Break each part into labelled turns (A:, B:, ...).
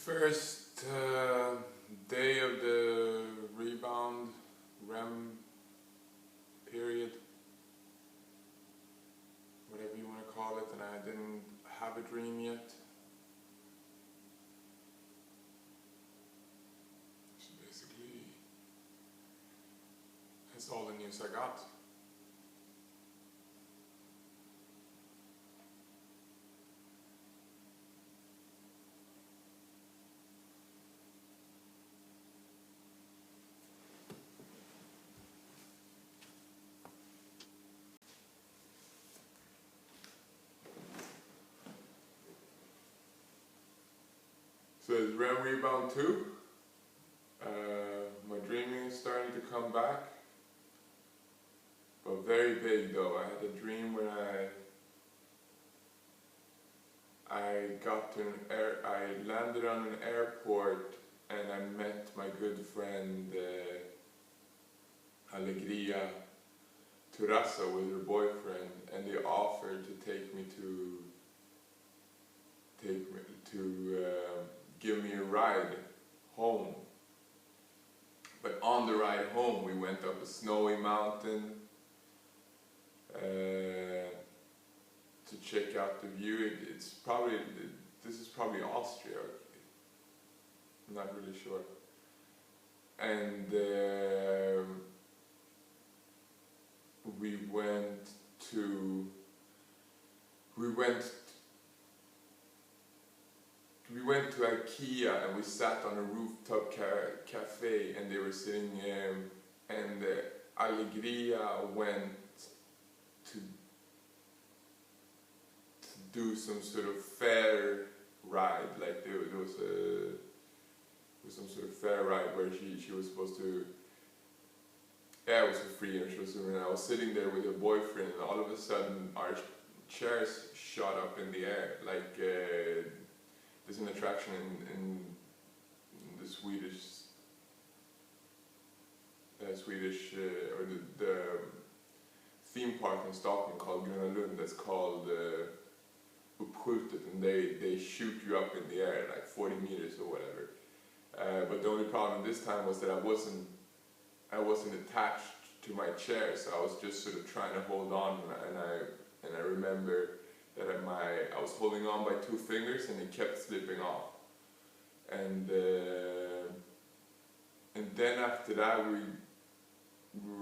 A: First day of the rebound REM period, whatever you want to call it, and I didn't have a dream yet. So basically, that's all the news I got. So it's REM Rebound 2. My dreaming is starting to come back, but very vague though. I had a dream when I got to I landed on an airport and I met my good friend Alegria Turasa with her boyfriend, and they offered to give me a ride home. But on the ride home we went up a snowy mountain to check out the view. This is probably Austria, I'm not really sure. And we went to IKEA and we sat on a rooftop cafe, and they were sitting and Alegria went to do some sort of fair ride, like there was some sort of fair ride where she was supposed to, yeah, it was for free, and she was doing it. I was sitting there with her boyfriend, and all of a sudden our chairs shot up in the air, like there's an attraction in the Swedish or the theme park in Stockholm called Gröna Lund, that's called Uppskjutet, and they shoot you up in the air like 40 meters or whatever. But the only problem this time was that I wasn't attached to my chair, so I was just sort of trying to hold on, and I remember that I was holding on by 2 fingers and it kept slipping off. And then after that we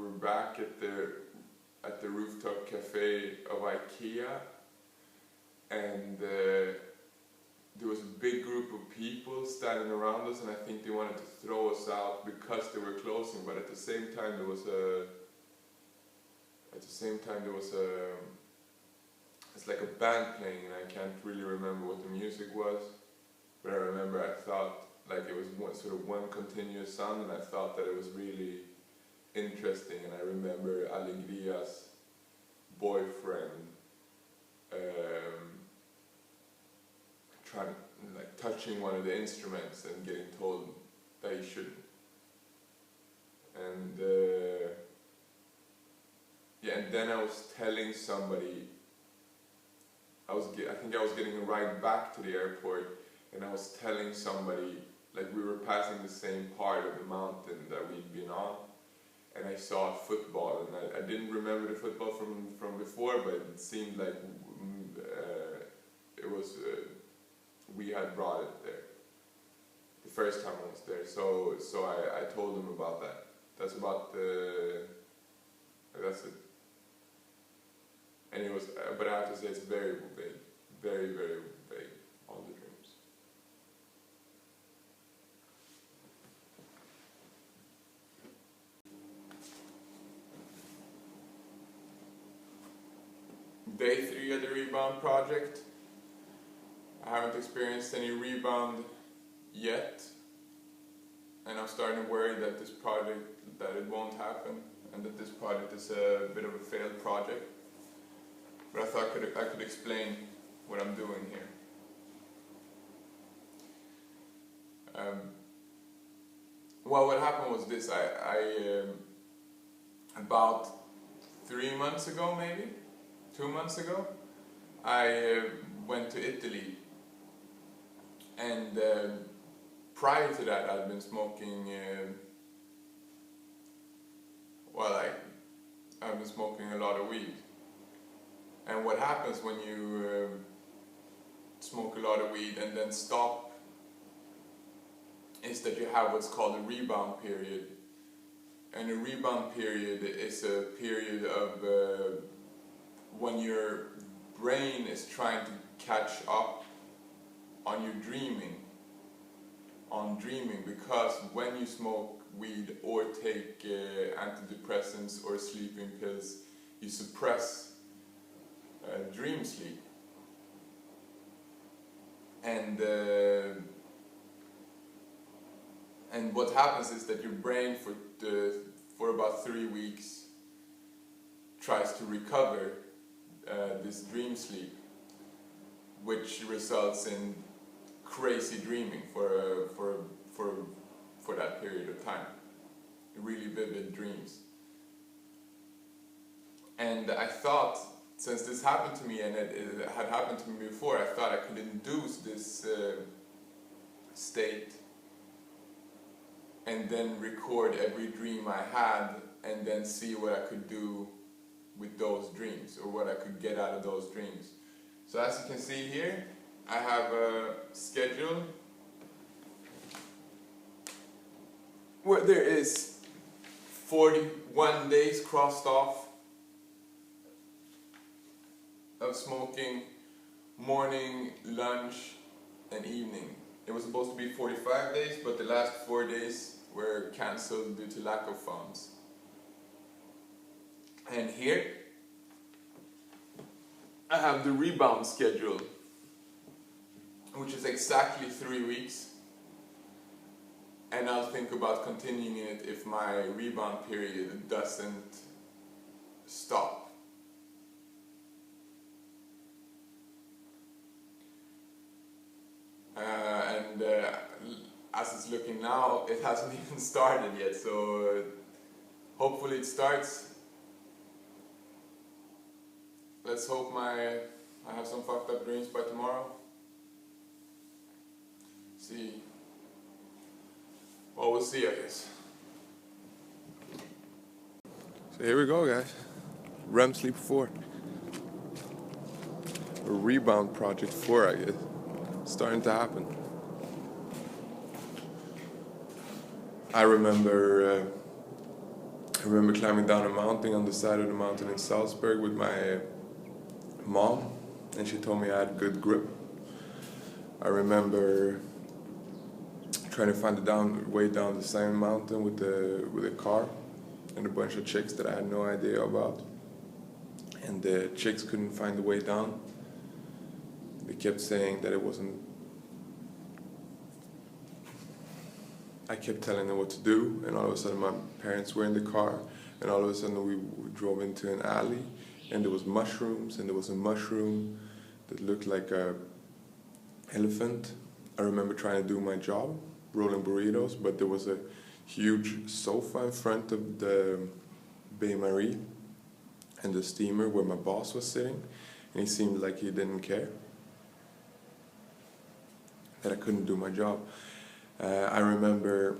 A: were back at the rooftop cafe of IKEA, and there was a big group of people standing around us, and I think they wanted to throw us out because they were closing, but at the same time there was it's like a band playing, and I can't really remember what the music was, but I remember I thought like it was one continuous sound, and I thought that it was really interesting. And I remember Alegria's boyfriend touching one of the instruments and getting told that he shouldn't. And and then I was telling somebody, I think I was getting a ride back to the airport, and I was telling somebody, like we were passing the same part of the mountain that we'd been on, and I saw a football, and I didn't remember the football from before, but it seemed like it was we had brought it there the first time I was there. So I told him about that. That's it. And it was, but I have to say it's very vague, very, very vague, all the dreams. Day 3 of the rebound project. I haven't experienced any rebound yet, and I'm starting to worry that that it won't happen, and that this project is a bit of a failed project. But I thought I could explain what I'm doing here. Well, what happened was this. I about 3 months ago, maybe 2 months ago, I went to Italy, and prior to that, I'd been smoking. I've been smoking a lot of weed. And what happens when you smoke a lot of weed and then stop is that you have what's called a rebound period. And a rebound period is a period of when your brain is trying to catch up on your dreaming, because when you smoke weed or take antidepressants or sleeping pills, you suppress dream sleep. And what happens is that your brain for about 3 weeks tries to recover this dream sleep, which results in crazy dreaming for that period of time, really vivid dreams. And I thought, since this happened to me and it had happened to me before, I thought I could induce this state and then record every dream I had and then see what I could do with those dreams, or what I could get out of those dreams. So as you can see here, I have a schedule where there is 41 days crossed off of smoking morning, lunch, and evening. It was supposed to be 45 days, but the last 4 days were cancelled due to lack of funds. And here I have the rebound schedule, which is exactly 3 weeks. And I'll think about continuing it if my rebound period doesn't stop. As it's looking now, it hasn't even started yet, so hopefully it starts. Let's hope I have some fucked up dreams by tomorrow. See. Well, we'll see, I guess. So here we go, guys. REM Sleep 4. Or Rebound Project 4, I guess. Starting to happen. I remember climbing down a mountain on the side of the mountain in Salzburg with my mom, and she told me I had good grip. I remember trying to find the way down the same mountain with a car and a bunch of chicks that I had no idea about, and the chicks couldn't find the way down. They kept saying that it wasn't. I kept telling them what to do, and all of a sudden my parents were in the car, and all of a sudden we drove into an alley, and there was mushrooms, and there was a mushroom that looked like a elephant. I remember trying to do my job, rolling burritos, but there was a huge sofa in front of the bain-marie and the steamer where my boss was sitting, and he seemed like he didn't care that I couldn't do my job. I remember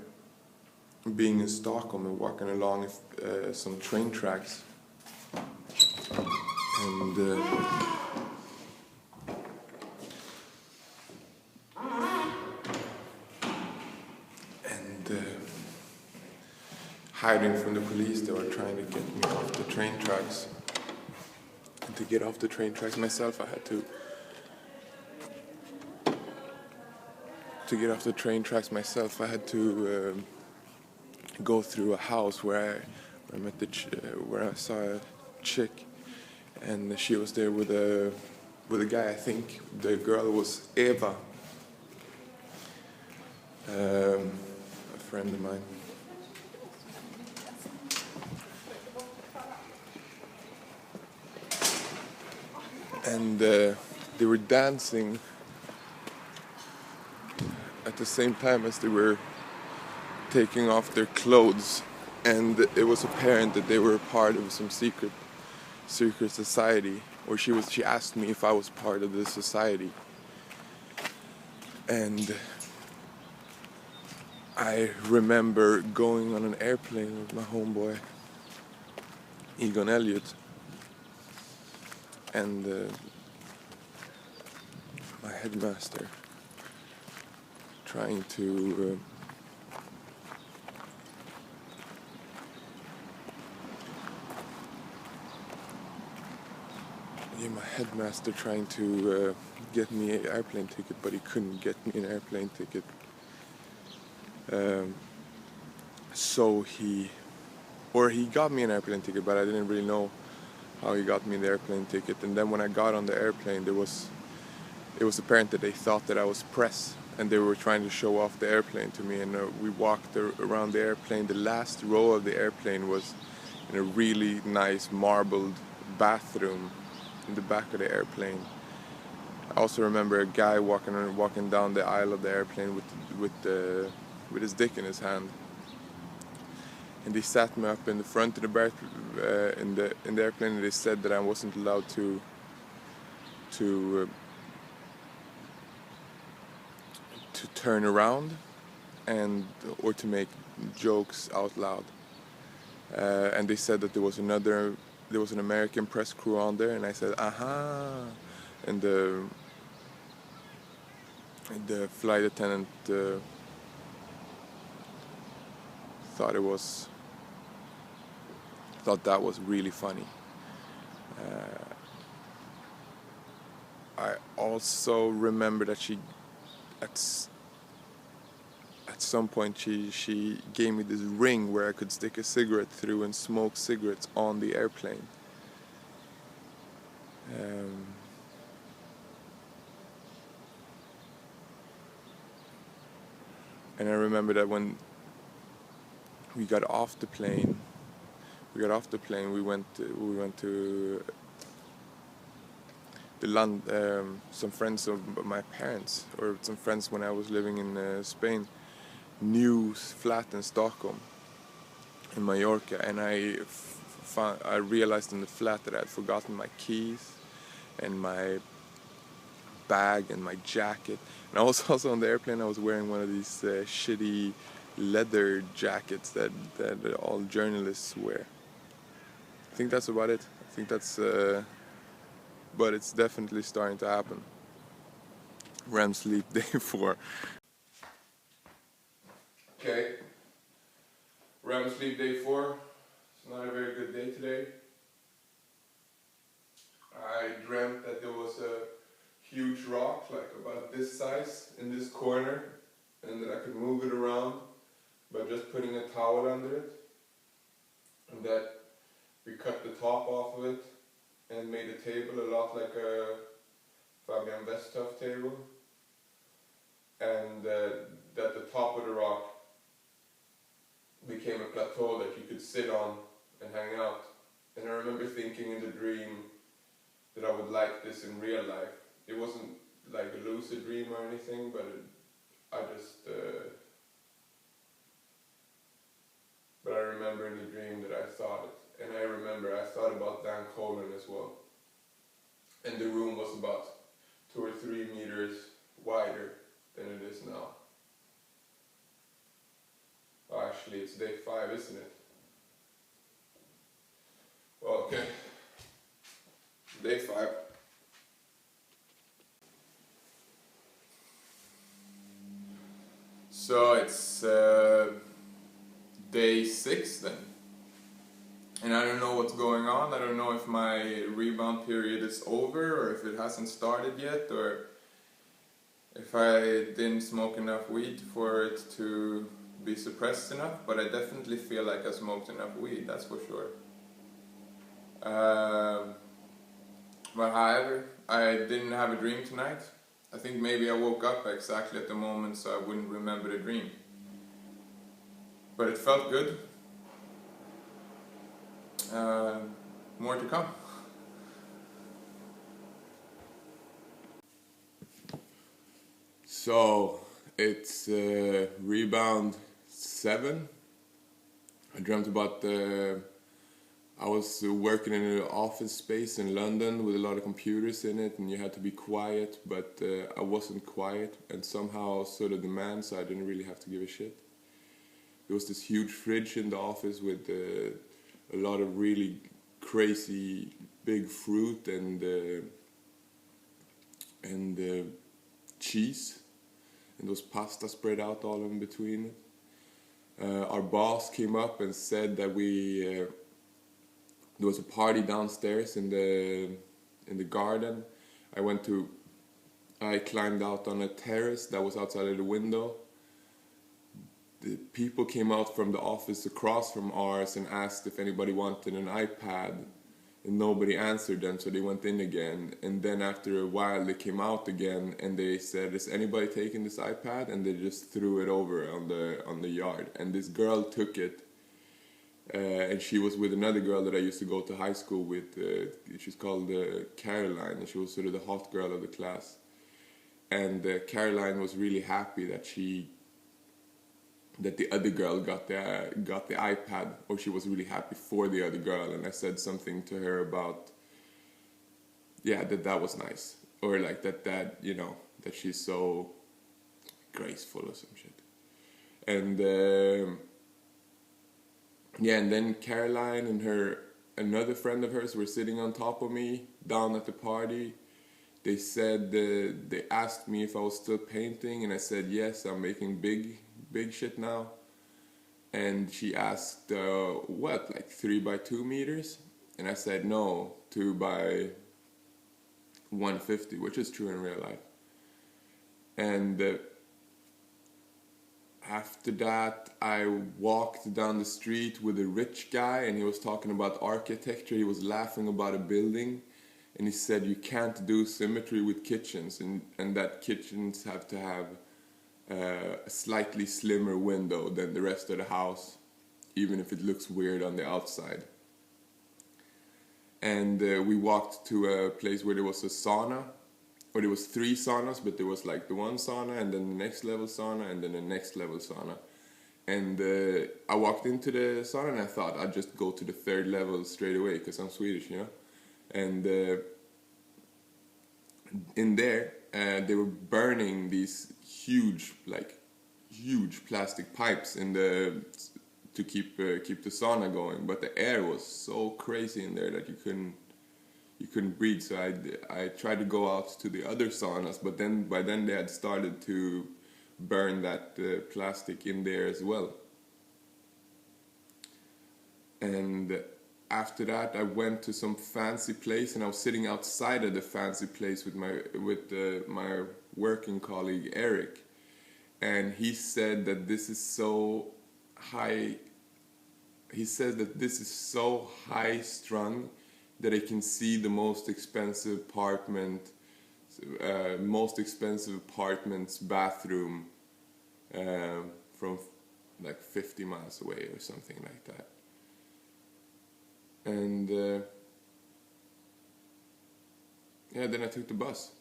A: being in Stockholm and walking along some train tracks, and hiding from the police. They were trying to get me off the train tracks. And to get off the train tracks myself, I had to get off the train tracks myself, I had to go through a house where I met where I saw a chick, and she was there with a guy. I think the girl was Eva, a friend of mine. And they were dancing at the same time as they were taking off their clothes, and it was apparent that they were a part of some secret society, or she asked me if I was part of this society, and I remember going on an airplane with my homeboy Egon Elliott, and my headmaster trying to get me an airplane ticket, but he couldn't get me an airplane ticket. So he got me an airplane ticket, but I didn't really know how he got me the airplane ticket. And then when I got on the airplane, it was apparent that they thought that I was press, and they were trying to show off the airplane to me. And we walked around the airplane. The last row of the airplane was in a really nice marbled bathroom in the back of the airplane. I also remember a guy walking down the aisle of the airplane with his dick in his hand. And they sat me up in the front of the in the airplane, and they said that I wasn't allowed to turn around or to make jokes out loud. And they said that there was an American press crew on there, and I said aha, and the flight attendant thought that was really funny. I also remember that at some point she gave me this ring where I could stick a cigarette through and smoke cigarettes on the airplane. And I remember that when we got off the plane, we went to some friends of my parents, or some friends when I was living in Spain, new flat in Stockholm, in Mallorca, and I realized in the flat that I had forgotten my keys and my bag and my jacket. And I was also on the airplane. I was wearing one of these shitty leather jackets that all journalists wear. I think that's about it. I think that's but it's definitely starting to happen. REM sleep day 4. Okay, REM sleep day 4. It's not a very good day today. I dreamt that there was a huge rock, like about this size, in this corner, and that I could move it around by just putting a towel under it, and that we cut the top off of it and made a table a lot like a Fabian Westhoff table, and that the top of the rock became a plateau that you could sit on and hang out. And I remember thinking in the dream that I would like this in real life. It wasn't like a lucid dream or anything, but but I remember in the dream that I thought it. And I remember I thought about Dan Colin as well. And the room was about 2 or 3 meters wider than it is now. Oh, actually, it's day 5, isn't it? Well, okay. Day 5. So it's day 6 then. And I don't know what's going on. I don't know if my rebound period is over, or if it hasn't started yet, or if I didn't smoke enough weed for it to be suppressed enough, but I definitely feel like I smoked enough weed, that's for sure. But however, I didn't have a dream tonight. I think maybe I woke up exactly at the moment so I wouldn't remember the dream. But it felt good. More to come. So it's rebound 7. I dreamt about I was working in an office space in London with a lot of computers in it, and you had to be quiet, but I wasn't quiet, and somehow so did the man, so I didn't really have to give a shit. there was this huge fridge in the office with a lot of really crazy big fruit and cheese, and there was pasta spread out all in between it. Our boss came up and said that there was a party downstairs in the garden. I climbed out on a terrace that was outside of the window. The people came out from the office across from ours and asked if anybody wanted an iPad, and nobody answered them, so they went in again. And then after a while they came out again and they said, "Is anybody taking this iPad?" And they just threw it over on the yard. And this girl took it, and she was with another girl that I used to go to high school with. She's called Caroline, and she was sort of the hot girl of the class. And Caroline was really happy that the other girl got the iPad, or she was really happy for the other girl. And I said something to her about, yeah, that was nice, or like that you know, that she's so graceful or some shit. And yeah, and then Caroline and another friend of hers were sitting on top of me down at the party. They said, they asked me if I was still painting, and I said yes, I'm making big shit now. And she asked, what, like 3 by 2 meters? And I said no, 2 by 150, which is true in real life. And after that, I walked down the street with a rich guy, and he was talking about architecture. He was laughing about a building, and he said you can't do symmetry with kitchens, and that kitchens have to have a slightly slimmer window than the rest of the house, even if it looks weird on the outside. And we walked to a place where there was a sauna, or there was 3 saunas, but there was like the one sauna, and then the next level sauna, and then the next level sauna. And I walked into the sauna and I thought I'd just go to the 3rd level straight away because I'm Swedish, you know. And in there, they were burning these huge plastic pipes to keep the sauna going. But the air was so crazy in there that you couldn't breathe. So I tried to go out to the other saunas, but by then they had started to burn that plastic in there as well. And after that, I went to some fancy place, and I was sitting outside of the fancy place with my working colleague Eric, and he said that this is so high. He says that this is so high strung that I can see the most expensive apartment's bathroom from like 50 miles away or something like that. And yeah, then I took the bus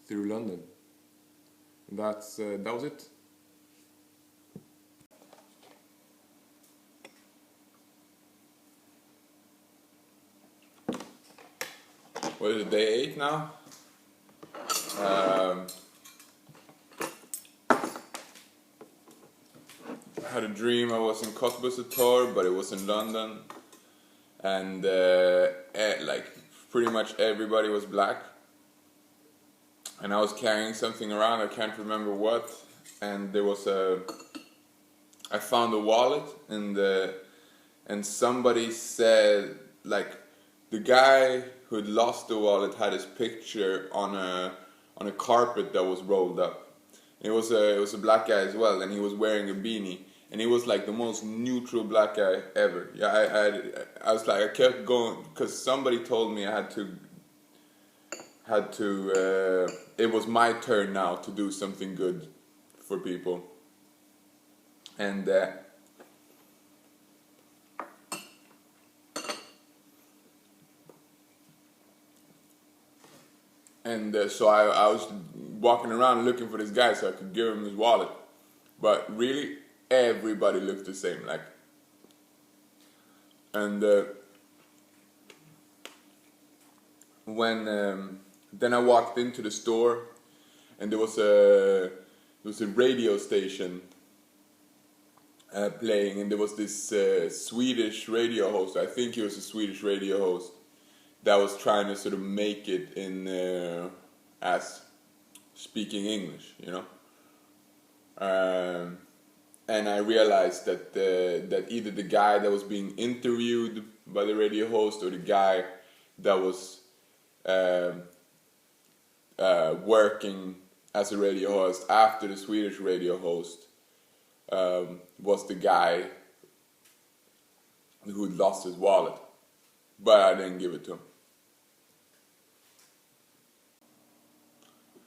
A: through London. And that was it. What is it, day 8 now? I had a dream I was in Cottbussetorp, but it was in London, and like pretty much everybody was black, and I was carrying something around, I can't remember what, and I found a wallet, and somebody said, like, the guy who had lost the wallet had his picture on a carpet that was rolled up. It was a black guy as well, and he was wearing a beanie. And he was like the most neutral black guy ever. Yeah, I was like, I kept going because somebody told me I had to. It was my turn now to do something good for people. And so I was walking around looking for this guy so I could give him his wallet, but really. Everybody looked the same, like, and when then I walked into the store, and there was a radio station playing, and there was this Swedish radio host. I think he was a Swedish radio host that was trying to sort of make it in as speaking English, you know. And I realized that that either the guy that was being interviewed by the radio host or the guy that was working as a radio host after the Swedish radio host was the guy who'd lost his wallet, but I didn't give it to him.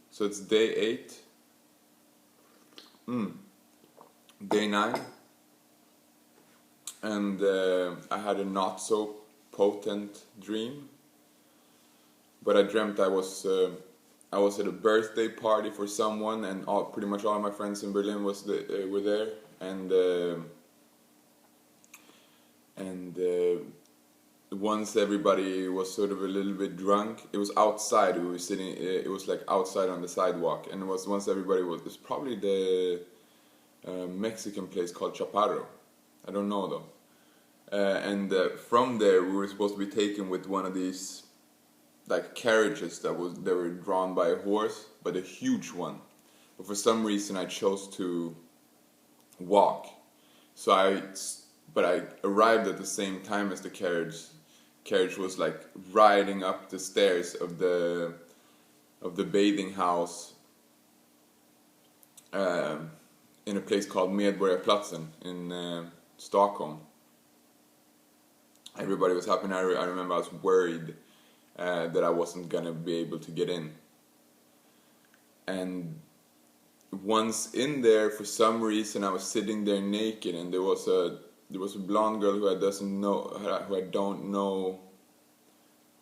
A: So it's day 8. Day 9. And I had a not so potent dream. But I dreamt I was at a birthday party for someone, and pretty much all my friends in Berlin were there, and once everybody was sort of a little bit drunk, it was outside. We were sitting. It was like outside on the sidewalk, and once everybody was. It's probably the Mexican place called Chaparro. I don't know though. And from there, we were supposed to be taken with one of these like carriages they were drawn by a horse, but a huge one. But for some reason I chose to walk. So I arrived at the same time as the carriage was like riding up the stairs of the bathing house in a place called Medborgarplatsen in Stockholm. Everybody was happy, and I remember I was worried that I wasn't gonna be able to get in. And once in there, for some reason, I was sitting there naked, and there was a blonde girl who I don't know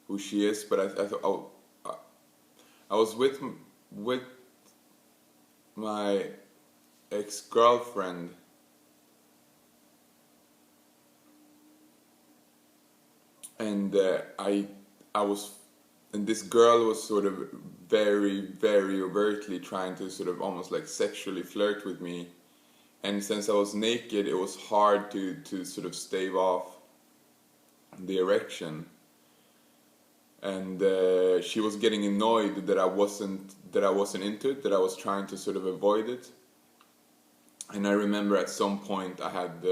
A: who she is, but I thought I was with my ex-girlfriend. And and this girl was sort of very, very overtly trying to sort of almost like sexually flirt with me. And since I was naked, it was hard to sort of stave off the erection. And she was getting annoyed that I wasn't into it, that I was trying to sort of avoid it. And I remember at some point I had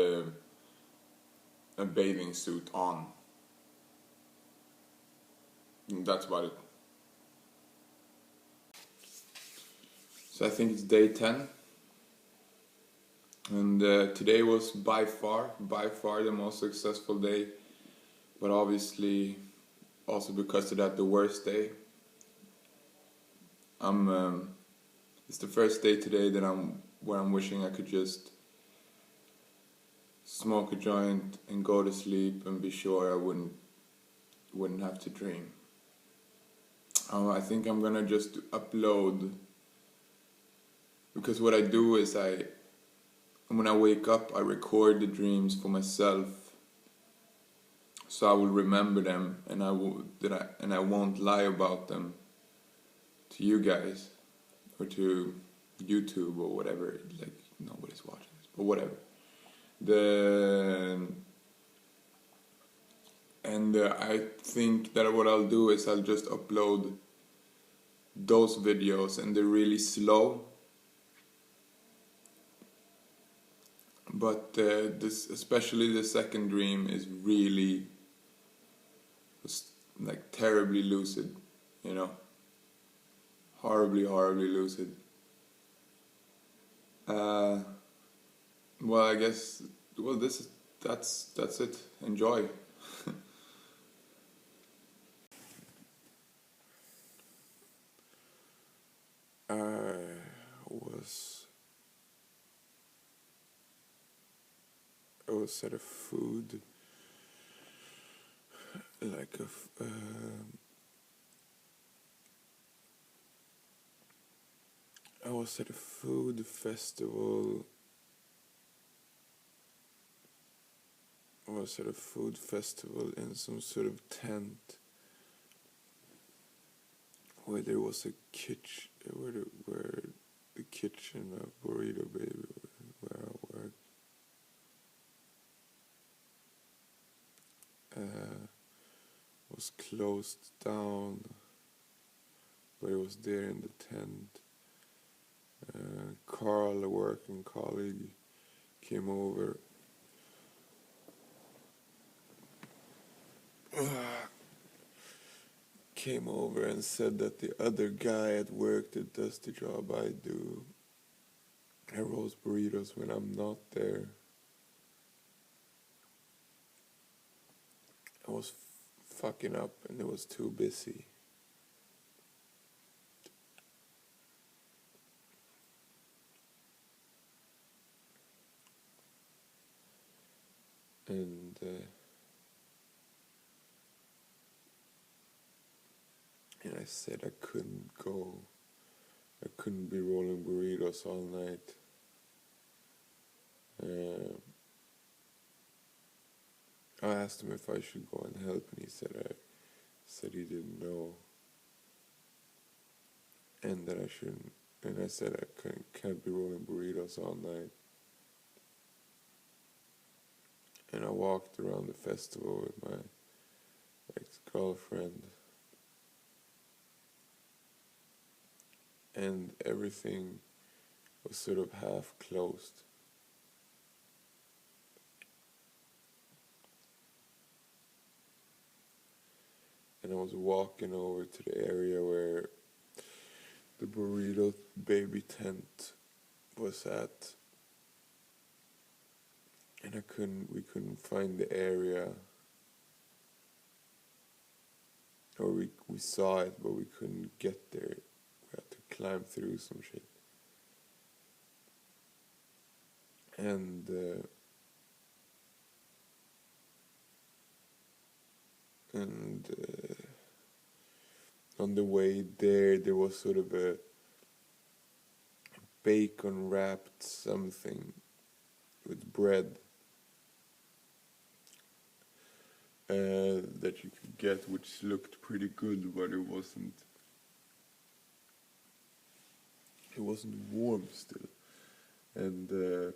A: a bathing suit on. That's about it. So I think it's day 10, and today was by far the most successful day, but obviously also because of that the worst day. It's the first day today that I'm wishing I could just smoke a joint and go to sleep and be sure I wouldn't have to dream. I think I'm gonna just upload, because what I do is when I wake up I record the dreams for myself, so I will remember them, and I won't lie about them to you guys or to YouTube or whatever. Like nobody's watching this, but whatever. I think that what I'll do is I'll just upload those videos, and they're really slow. But especially the second dream is really like terribly lucid, you know, horribly lucid. Well, I guess that's it. Enjoy. I was at a food, like I was at a food festival. I was at a food festival in some sort of tent where there was a kitchen, where the kitchen of Burrito Baby, where I worked. was closed down, but it was there in the tent. Carl, a working colleague, came over. Came over and said that the other guy at work that does the job I do, I roast burritos when I'm not there. I was fucking up and it was too busy. And I said I couldn't go. I couldn't be rolling burritos all night. I asked him if I should go and help, and he said he didn't know, and that I shouldn't. And I said I can't be rolling burritos all night. And I walked around the festival with my ex-girlfriend, and everything was sort of half closed. And I was walking over to the area where the burrito baby tent was at, and we couldn't find the area, or we saw it but we couldn't get there. We had to climb through some shit. And on the way there was sort of a bacon wrapped something with bread that you could get, which looked pretty good, but it wasn't warm still. And it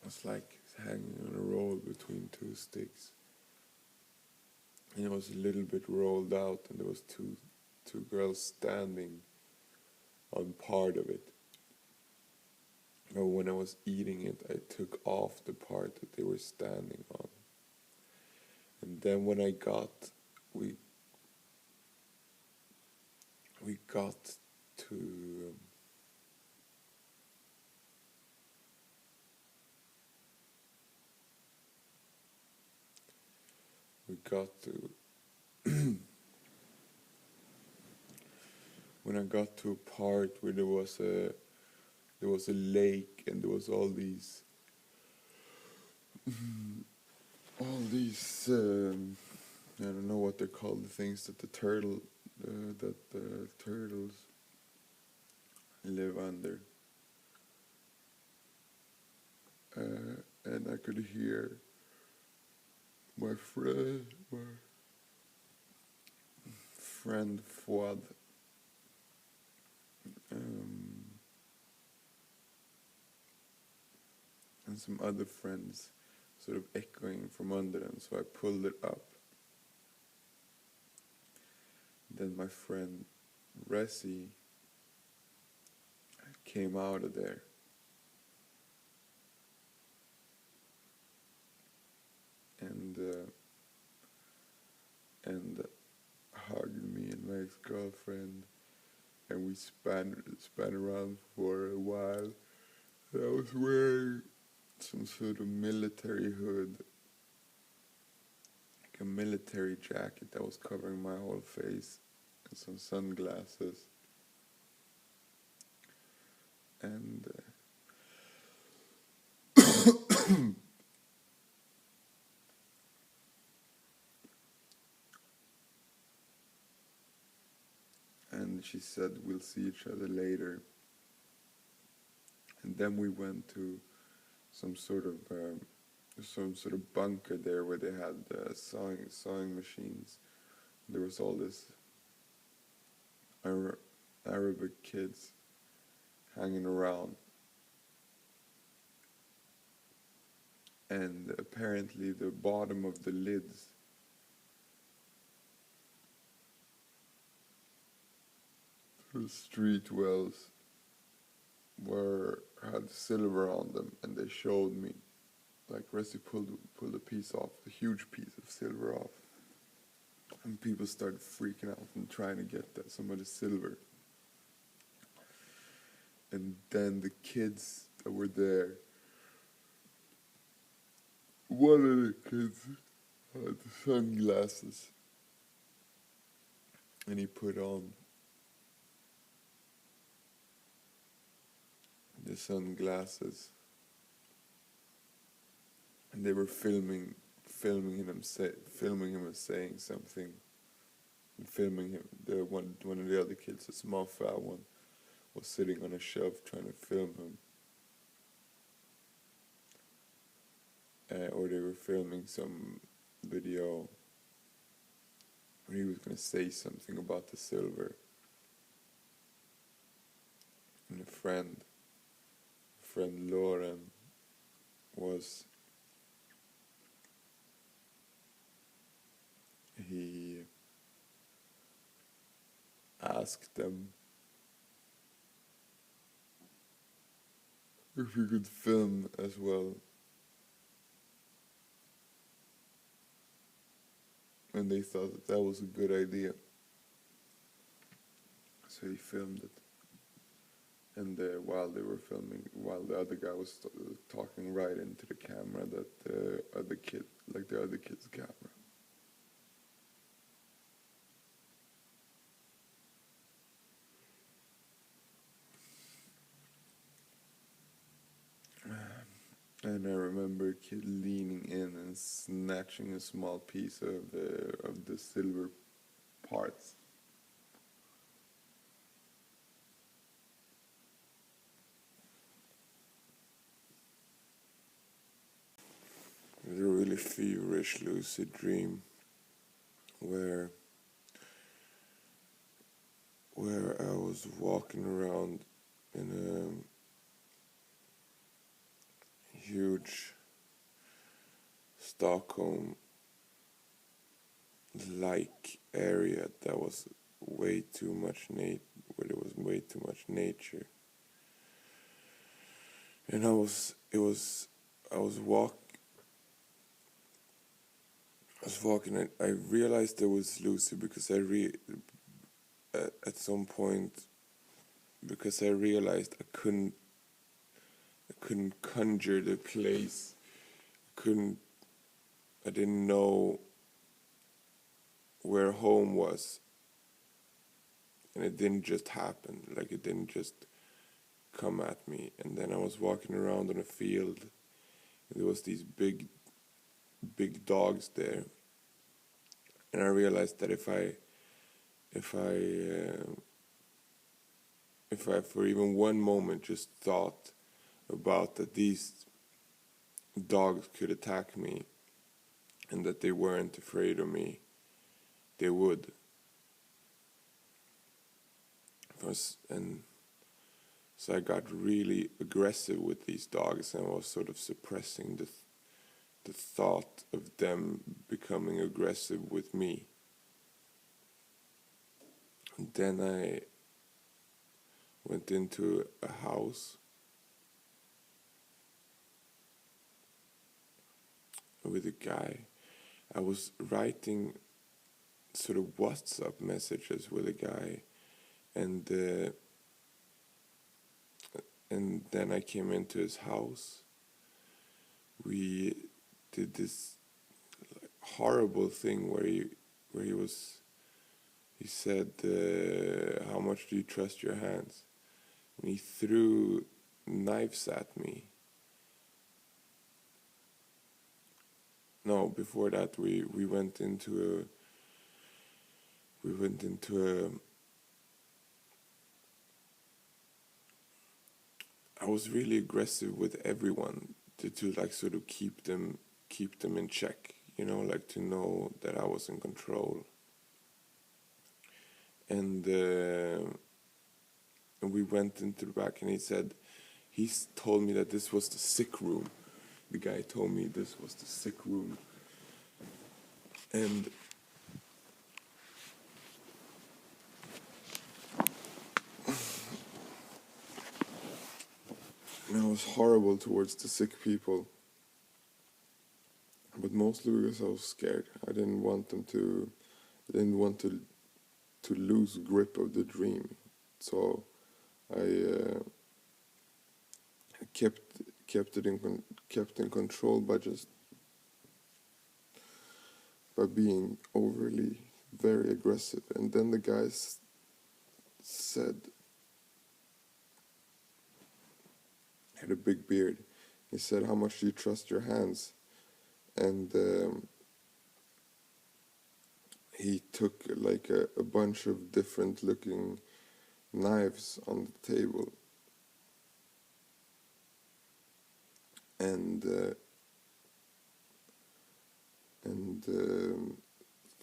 A: was like hanging on a roll between two sticks. And it was a little bit rolled out, and there was two girls standing on part of it. But when I was eating it, I took off the part that they were standing on. And then when we got to when I got to a part where there was a lake, and there was all these I don't know what they're called, the things that the turtles live under. And I could hear my friend Fuad and some other friends sort of echoing from under them, so I pulled it up. Then my friend Resi came out of there. And hugged me and my ex-girlfriend, and we span around for a while. I was wearing some sort of military hood, like a military jacket that was covering my whole face, and some sunglasses. And and she said, "We'll see each other later." And then we went to some sort of bunker there where they had sewing machines. There was all this Arabic kids hanging around,
B: and apparently the bottom of the lids to the street wells had silver on them, and they showed me, like Resi pulled a piece off, a huge piece of silver off, and people started freaking out and trying to get some of the silver. And then the kids that were there, one of the kids had sunglasses, and he put on the sunglasses, and they were filming him as saying something, and filming him. One of the other kids, a small fat one, was sitting on a shelf trying to film him. Or they were filming some video where he was going to say something about the silver. And a friend Lauren, he asked them if he could film as well. And they thought that was a good idea. So he filmed it. And while they were filming, while the other guy was talking right into the camera, the other kid's camera. And I remember a kid leaning in and snatching a small piece of the silver parts. It was a really feverish lucid dream where I was walking around in a huge Stockholm-like area that was way too much where there was way too much nature. And I was walking, and I realized I was lucid because at some point, because I realized I couldn't conjure the place. I didn't know where home was. And it didn't just happen, like it didn't just come at me. And then I was walking around on a field, and there was these big dogs there. And I realized that if I for even one moment just thought about that these dogs could attack me and that they weren't afraid of me, they would. And so I got really aggressive with these dogs, and I was sort of suppressing the thought of them becoming aggressive with me. And then I went into a house with a guy. I was writing sort of WhatsApp messages with a guy, and then I came into his house. We did this horrible thing where he said, "How much do you trust your hands?" And he threw knives at me. No, before that we went into I was really aggressive with everyone to like sort of keep them in check, like to know that I was in control. And we went into the back, and he told me that this was the sick room, the guy told me this was the sick room. And I was horrible towards the sick people. But mostly because I was scared. I didn't want to lose grip of the dream. So I kept in control by being overly very aggressive. And then the guy said, had a big beard. He said, "How much do you trust your hands?" And he took like a bunch of different looking knives on the table, and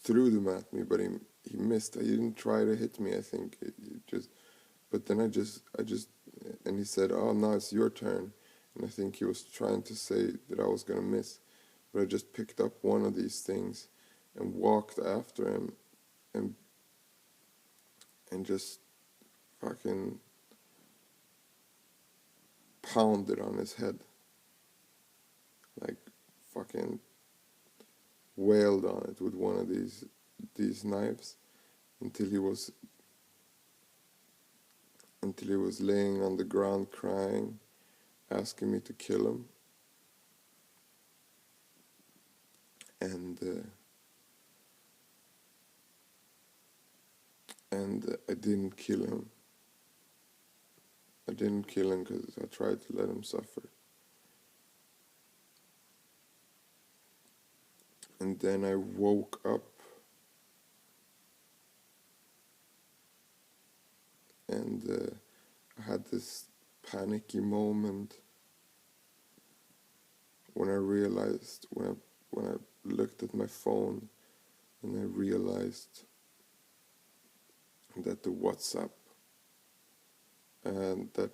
B: threw them at me, but he missed. He didn't try to hit me, I think. But then I just, and he said, "Oh, now it's your turn." And I think he was trying to say that I was gonna miss. But I just picked up one of these things and walked after him and just fucking pounded on his head. Like fucking wailed on it with one of these knives until he was laying on the ground crying, asking me to kill him. And I didn't kill him. I didn't kill him because I tried to let him suffer. And then I woke up and I had this panicky moment when I realized, when I looked at my phone and I realized that the WhatsApp and that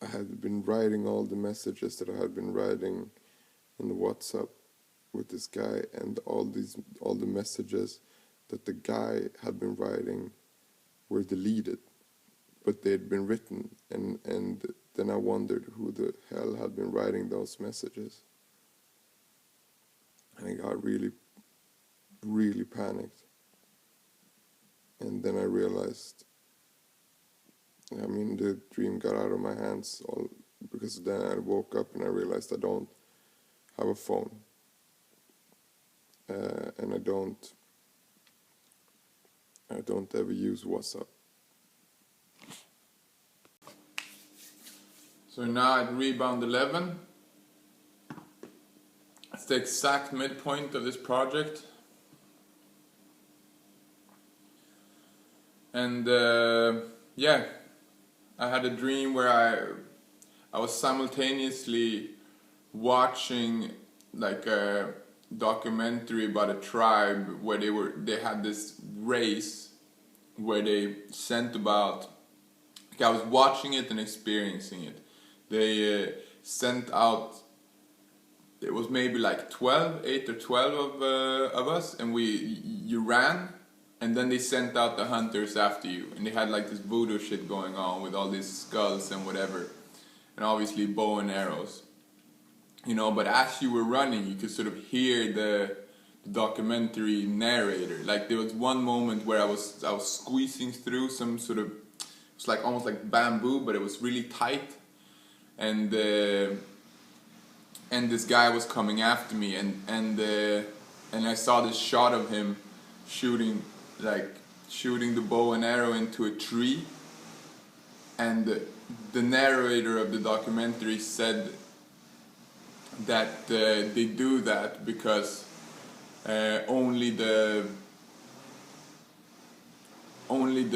B: I had been writing all the messages that I had been writing in the WhatsApp with this guy, and all the messages that the guy had been writing were deleted, but they had been written, and then I wondered who the hell had been writing those messages. And I got really, really panicked. And then I realized, the dream got out of my hands, because then I woke up and I realized I don't have a phone. And I don't ever use WhatsApp.
A: So now at rebound 11, it's the exact midpoint of this project. And I had a dream where I was simultaneously watching like a documentary about a tribe where they had this race where they sent about, like I was watching it and experiencing it. They sent out, it was maybe like 8 or 12 of us, and you ran, and then they sent out the hunters after you, and they had like this voodoo shit going on with all these skulls and whatever, and obviously bow and arrows, but as you were running you could sort of hear the documentary narrator. Like there was one moment where I was squeezing through some sort of, it's like almost like bamboo, but it was really tight, and this guy was coming after me, and I saw this shot of him shooting the bow and arrow into a tree, and the narrator of the documentary said that they do that because only the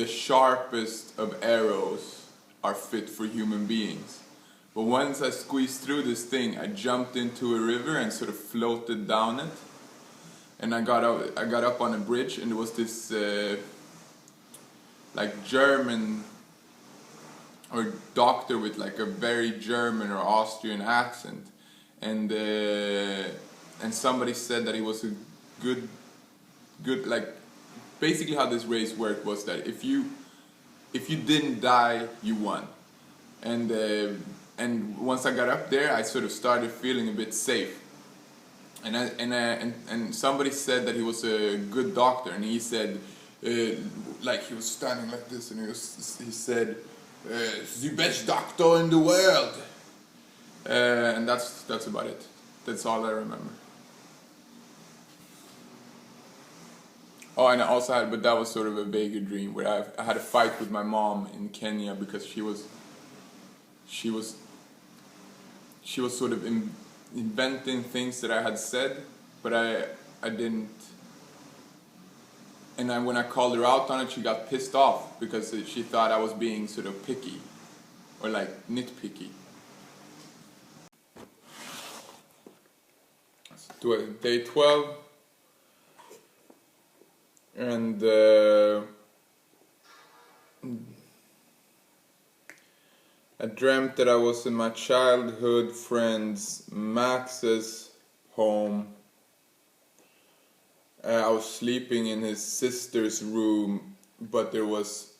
A: sharpest of arrows are fit for human beings. But once I squeezed through this thing, I jumped into a river and sort of floated down it. And I got up on a bridge, and there was this like German
C: or doctor with like a very German or Austrian accent, and somebody said that he was a good like, basically how this race worked was that if you didn't die, you won. And once I got up there, I sort of started feeling a bit safe. And somebody said that he was a good doctor, and he said, like he was standing like this, and he said, the best doctor in the world. And that's about it. That's all I remember. Oh, and I also had, but that was sort of a vaguer dream where I had a fight with my mom in Kenya because she was sort of inventing things that I had said, but I didn't. And then when I called her out on it, she got pissed off because she thought I was being sort of picky, or like nitpicky. Day 12. And I dreamt that I was in my childhood friend's Max's home. I was sleeping in his sister's room, but there was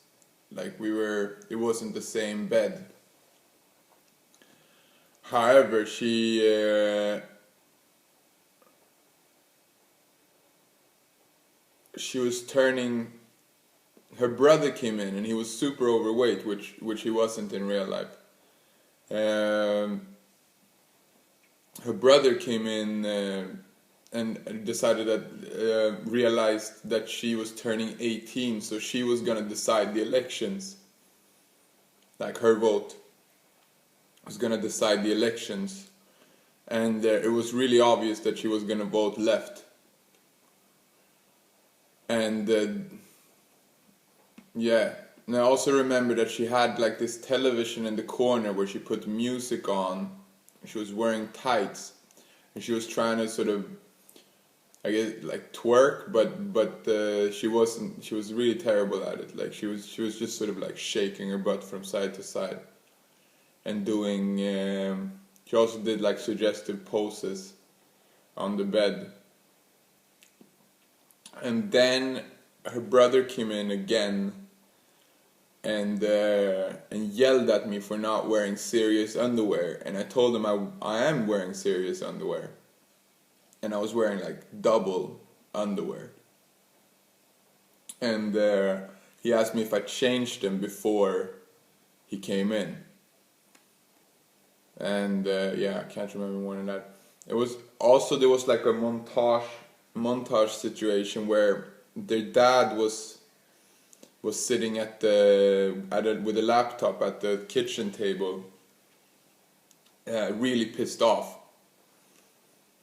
C: like it wasn't the same bed. However, she was turning. Her brother came in, and he was super overweight, which he wasn't in real life. Her brother came in and decided that realized that she was turning 18, so she was gonna decide the elections. Like her vote was gonna decide the elections, and it was really obvious that she was gonna vote left. And yeah, and I also remember that she had like this television in the corner where she put music on. She was wearing tights, and she was trying to sort of, I guess, like twerk, but she wasn't. She was really terrible at it. Like she was just sort of like shaking her butt from side to side, and doing. She also did like suggestive poses on the bed. And then her brother came in again and yelled at me for not wearing serious underwear. And I told him I am wearing serious underwear. And I was wearing like double underwear. And he asked me if I changed them before he came in. And yeah, I can't remember more than that. It was also, there was like a montage situation where their dad was sitting with a laptop at the kitchen table, really pissed off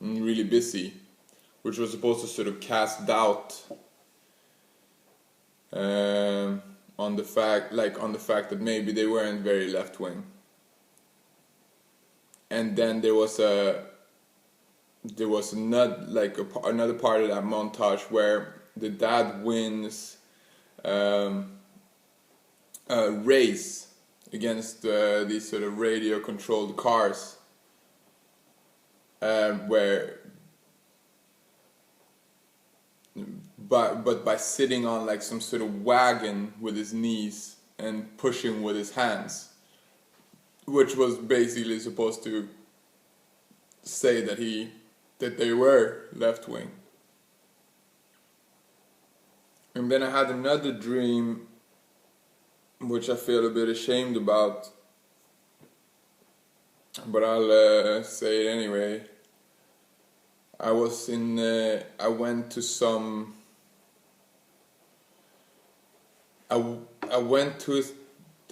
C: and really busy, which was supposed to sort of cast doubt on the fact that maybe they weren't very left wing. And then there was another part of that montage where the dad wins a race against these sort of radio controlled cars, but by sitting on like some sort of wagon with his knees and pushing with his hands, which was basically supposed to say that they were left wing. And then I had another dream which I feel a bit ashamed about, but I'll say it anyway. I went to some. There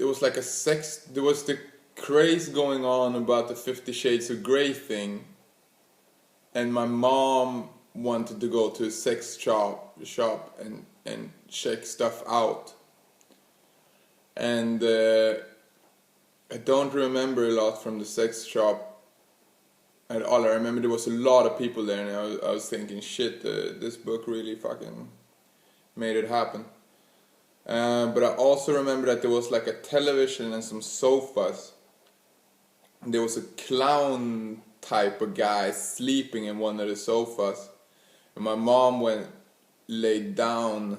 C: was like there was the craze going on about the 50 Shades of Grey thing, and my mom wanted to go to a sex shop and check stuff out. And I don't remember a lot from the sex shop at all. I remember there was a lot of people there, and I was thinking, shit, this book really fucking made it happen. But I also remember that there was like a television and some sofas. There was a clown type of guy sleeping in one of the sofas. And my mom laid down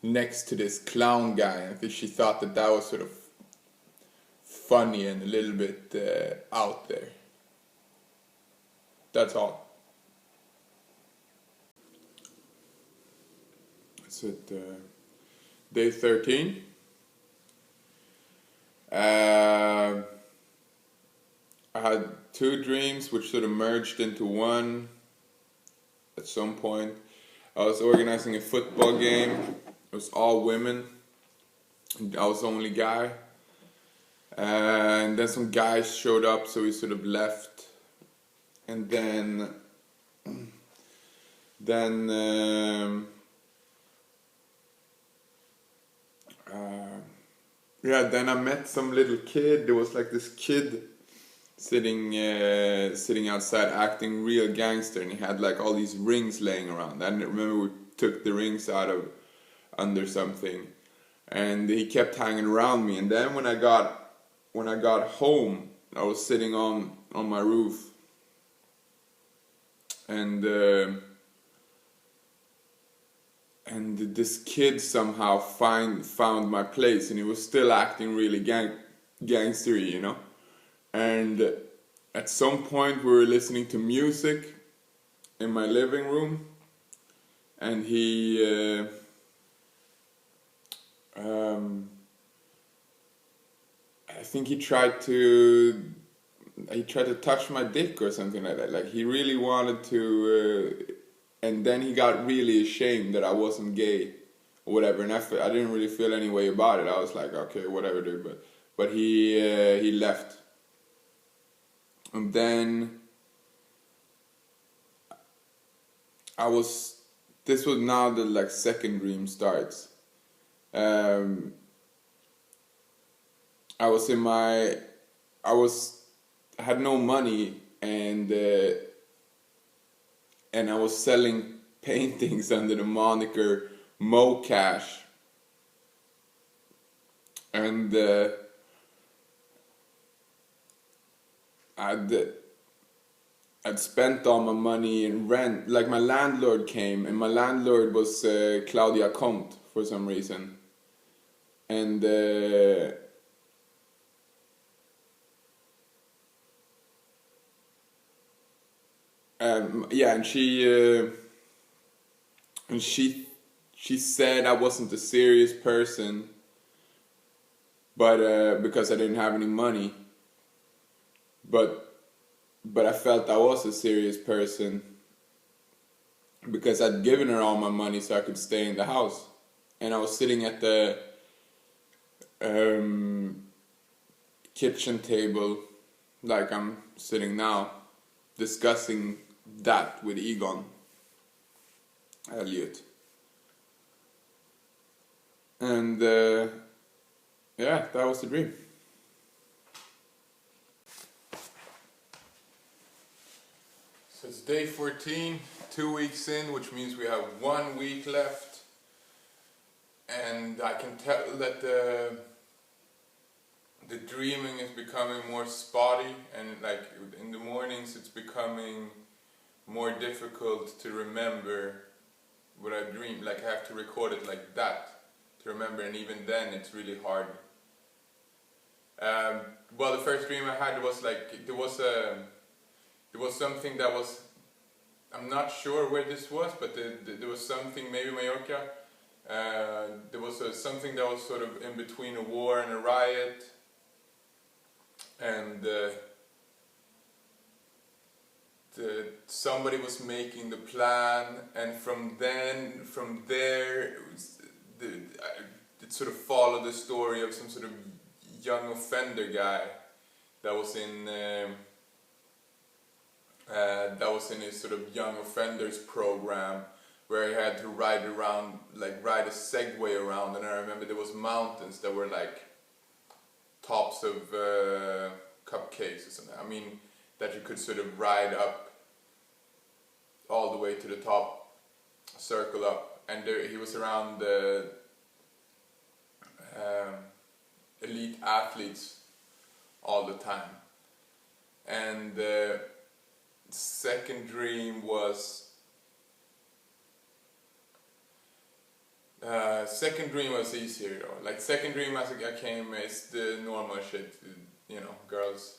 C: next to this clown guy. I think she thought that that was sort of funny and a little bit out there. That's all. That's it. Day 13. I had two dreams which sort of merged into one at some point. I was organizing a football game. It was all women. I was the only guy. And then some guys showed up, so we sort of left. And then I met some little kid. There was like this kid sitting outside acting real gangster, and he had like all these rings laying around. I remember we took the rings out of under something, and he kept hanging around me. And then when I got home, I was sitting on my roof, and this kid somehow found my place, and he was still acting really gangstery, you know. And at some point we were listening to music in my living room, and he I think he tried to touch my dick or something like that. Like he really wanted to, and then he got really ashamed that I wasn't gay or whatever. And I didn't really feel any way about it. I was like, okay, whatever, dude. But he left. And then this was now the like second dream starts. I had no money, and I was selling paintings under the moniker Mo Cash. And I'd spent all my money in rent. Like my landlord came, and my landlord was Claudia Comte for some reason. And she said I wasn't a serious person, but because I didn't have any money. But I felt I was a serious person because I'd given her all my money so I could stay in the house. And I was sitting at the kitchen table, like I'm sitting now, discussing that with Egon Elliott. And yeah, that was the dream. So it's day 14, 2 weeks in, which means we have 1 week left. And I can tell that the dreaming is becoming more spotty, and like in the mornings it's becoming more difficult to remember what I dreamed. Like I have to record it like that to remember, and even then it's really hard. Well, the first dream I had was like there was something that was, I'm not sure where this was, but there was something, maybe Mallorca. There was something that was sort of in between a war and a riot, and somebody was making the plan, and from there it sort of followed the story of some sort of young offender guy that was in his sort of young offenders program, where he had to ride a Segway around. And I remember there was mountains that were like tops of cupcakes or something. I mean, that you could sort of ride up all the way to the top, circle up, and he was around elite athletes all the time. And second dream was easier though. Like second dream as I came is the normal shit, you know, girls,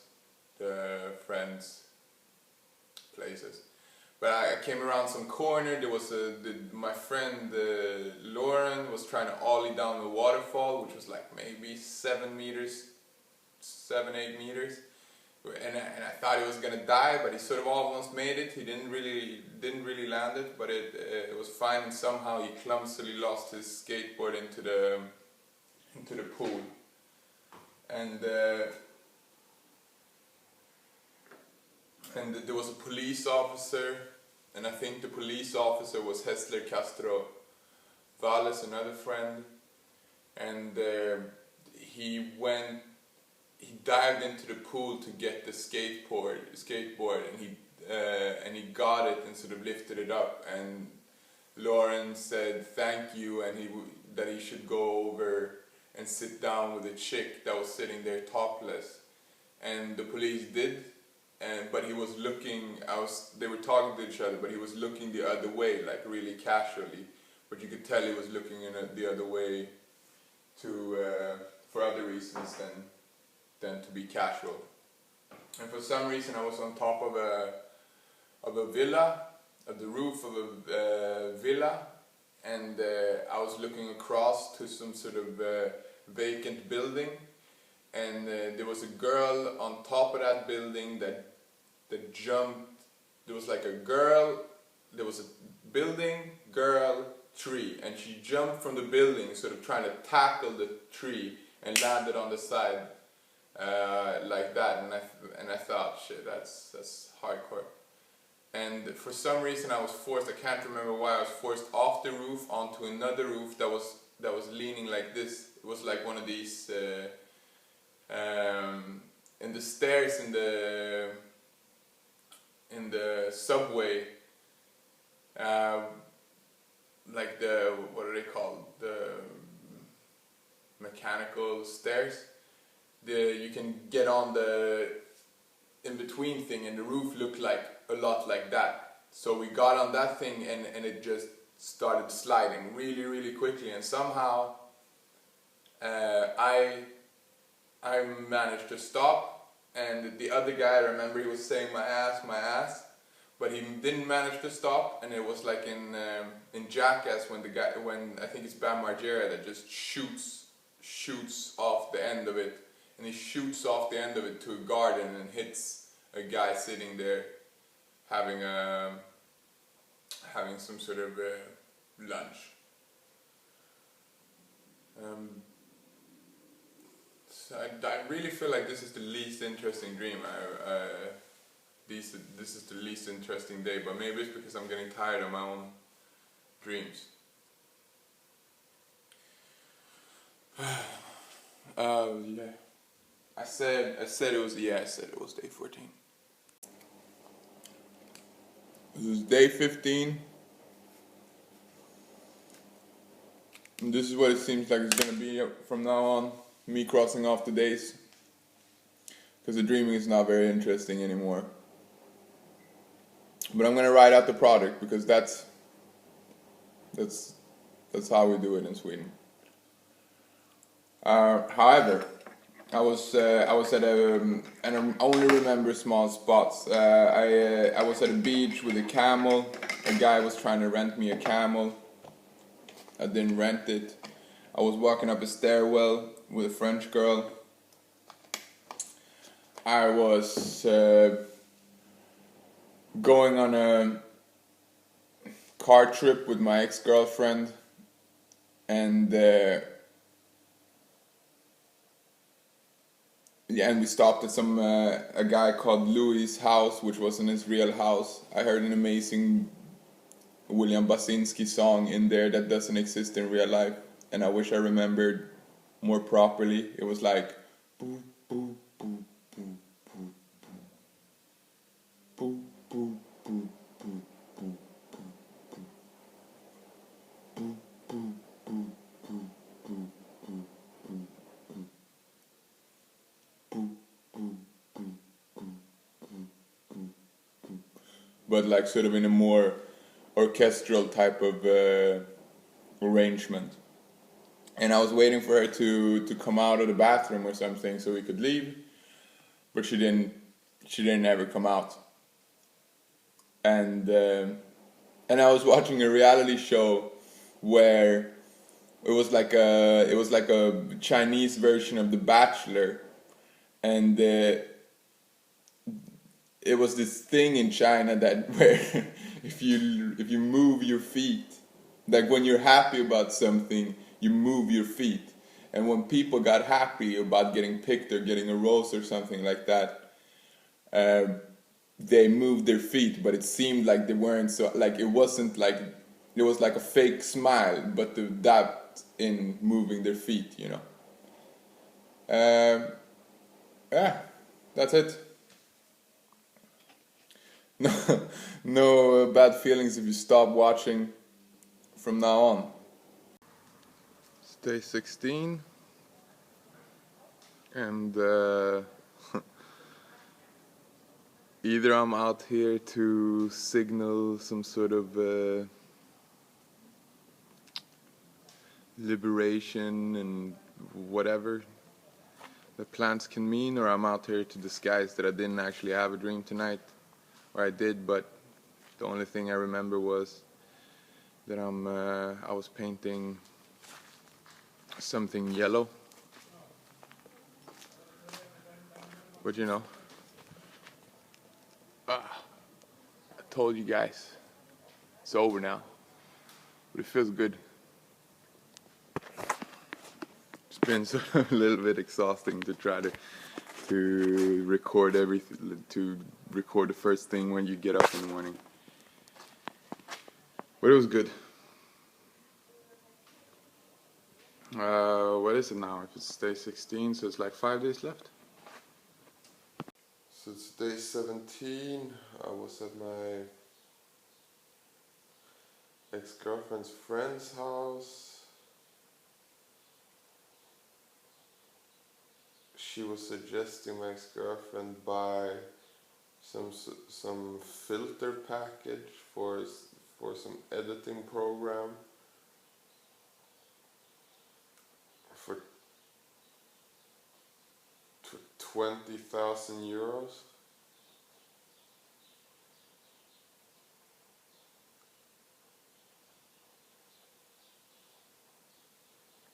C: friends, places. But I came around some corner. There was my friend Lauren was trying to ollie down the waterfall, which was like maybe 7, 8 meters. And I thought he was gonna die, but he sort of almost made it. He didn't really land it, but it was fine. And somehow he clumsily lost his skateboard into the pool. And there was a police officer, and I think the police officer was Hessler Castro Valles, another friend, and he dived into the pool to get the skateboard, and he got it and sort of lifted it up, and Lauren said thank you, and that he should go over and sit down with a chick that was sitting there topless, and the police did, but he was looking. They were talking to each other, but he was looking the other way, like really casually, but you could tell he was looking the other way for other reasons than to be casual. And for some reason I was on top of the roof of a villa, and I was looking across to some sort of vacant building, and there was a girl on top of that building that jumped. There was like a girl, there was a building, girl, tree, and she jumped from the building, sort of trying to tackle the tree, and landed on the side like that. And I thought, shit, that's hardcore. And for some reason I was forced, I can't remember why, I was forced off the roof onto another roof that was leaning like this. It was like one of these in the stairs in the subway, like what are they called, the mechanical stairs. You can get on the in-between thing, and the roof looked like a lot like that. So we got on that thing, and it just started sliding really, really quickly, and somehow I managed to stop, and the other guy, I remember he was saying my ass, but he didn't manage to stop, and it was like in Jackass when I think it's Bam Margera that just shoots off the end of it, and he shoots off the end of it to a garden and hits a guy sitting there having some sort of lunch. So I really feel like this is the least interesting dream. This is the least interesting day, but maybe it's because I'm getting tired of my own dreams. Yeah. I said it was day 14. This is day 15. And this is what it seems like it's gonna be from now on. Me crossing off the days. Because the dreaming is not very interesting anymore. But I'm gonna write out the product because that's how we do it in Sweden. However, I was at and I only remember small spots. I was at a beach with a camel. A guy was trying to rent me a camel. I didn't rent it. I was walking up a stairwell with a French girl. I was going on a car trip with my ex-girlfriend, and and we stopped at a guy called Louis' house, which wasn't his real house. I heard an amazing William Basinski song in there that doesn't exist in real life, and I wish I remembered more properly. It was like boo boo boo boo boo boo boo boo boo boo boo boo boo boo boo boo boo boo boo but like sort of in a more orchestral type of arrangement. And I was waiting for her to come out of the bathroom or something so we could leave, but she didn't ever come out. And I was watching a reality show where it was like a Chinese version of The Bachelor, and it was this thing in China that where if you move your feet, like when you're happy about something, you move your feet, and when people got happy about getting picked or getting a rose or something like that, they moved their feet, but it seemed like they weren't so, like it wasn't like, it was like a fake smile, but the depth in moving their feet, you know. Yeah, that's it. No, no bad feelings if you stop watching from now on.
B: It's day 16, and either I'm out here to signal some sort of liberation and whatever the plants can mean, or I'm out here to disguise that I didn't actually have a dream tonight, or I did, but the only thing I remember was that I was painting something yellow. But you know, I told you guys, it's over now, but it feels good. It's been sort of a little bit exhausting to try to record everything, to record the first thing when you get up in the morning. But it was good. What is it now? If it's day 16, so it's like 5 days left. So it's day 17. I was at my ex-girlfriend's friend's house. She was suggesting my ex-girlfriend buy some filter package for some editing program for 20,000 euros.